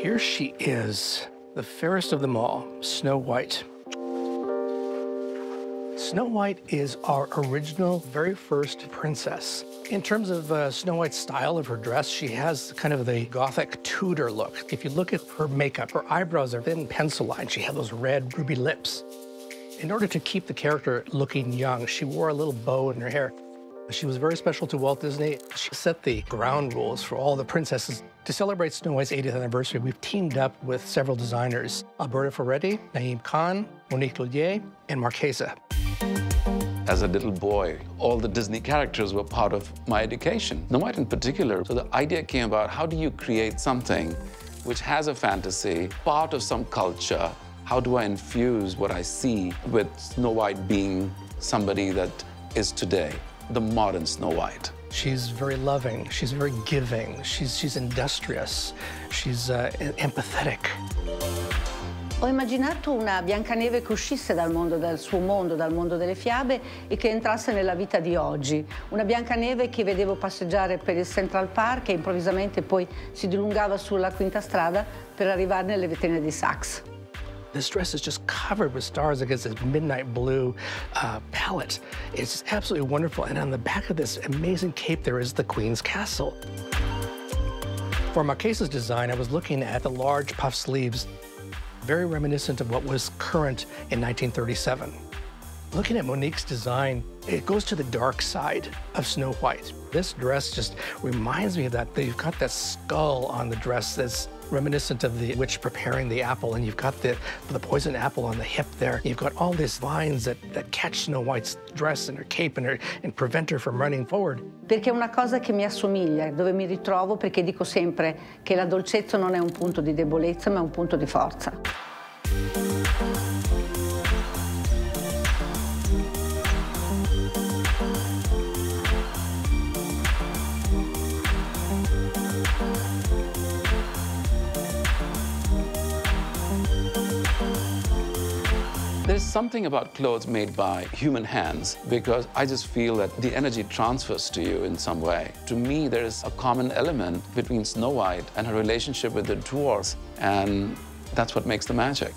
Here she is, the fairest of them all, Snow White. Snow White is our original, very first princess. In terms of Snow White's style of her dress, she has kind of the Gothic Tudor look. If you look at her makeup, her eyebrows are thin pencil lines. She had those red ruby lips. In order to keep the character looking young, she wore a little bow in her hair. She was very special to Walt Disney. She set the ground rules for all the princesses. To celebrate Snow White's 80th anniversary, we've teamed up with several designers: Alberto Ferretti, Naeem Khan, Monique Lhuillier, and Marchesa. As a little boy, all the Disney characters were part of my education, Snow White in particular. So the idea came about, how do you create something which has a fantasy, part of some culture? How do I infuse what I see with Snow White being somebody that is today, the modern Snow White? She's very loving, she's very giving, she's industrious, she's empathetic. Ho immaginato una Biancaneve che uscisse dal suo mondo, dal mondo delle fiabe, e che entrasse nella vita di oggi. Una Biancaneve che vedevo passeggiare per il Central Park e improvvisamente poi si dilungava sulla Quinta Strada per arrivare nelle vetrine di Saks. This dress is just covered with stars against this midnight blue palette. It's absolutely wonderful. And on the back of this amazing cape, there is the Queen's Castle. For Marchesa's design, I was looking at the large puff sleeves, very reminiscent of what was current in 1937. Looking at Monique's design, it goes to the dark side of Snow White. This dress just reminds me of that. You've got that skull on the dress that's reminiscent of the witch preparing the apple, and you've got the poison apple on the hip there. You've got all these vines that catch Snow White's dress and her cape and prevent her from running forward. Perché è una cosa che mi assomiglia, dove mi ritrovo, perché dico sempre che la dolcezza non è un punto di debolezza, ma è un punto di forza. There's something about clothes made by human hands, because I just feel that the energy transfers to you in some way. To me, there is a common element between Snow White and her relationship with the dwarves, and that's what makes the magic.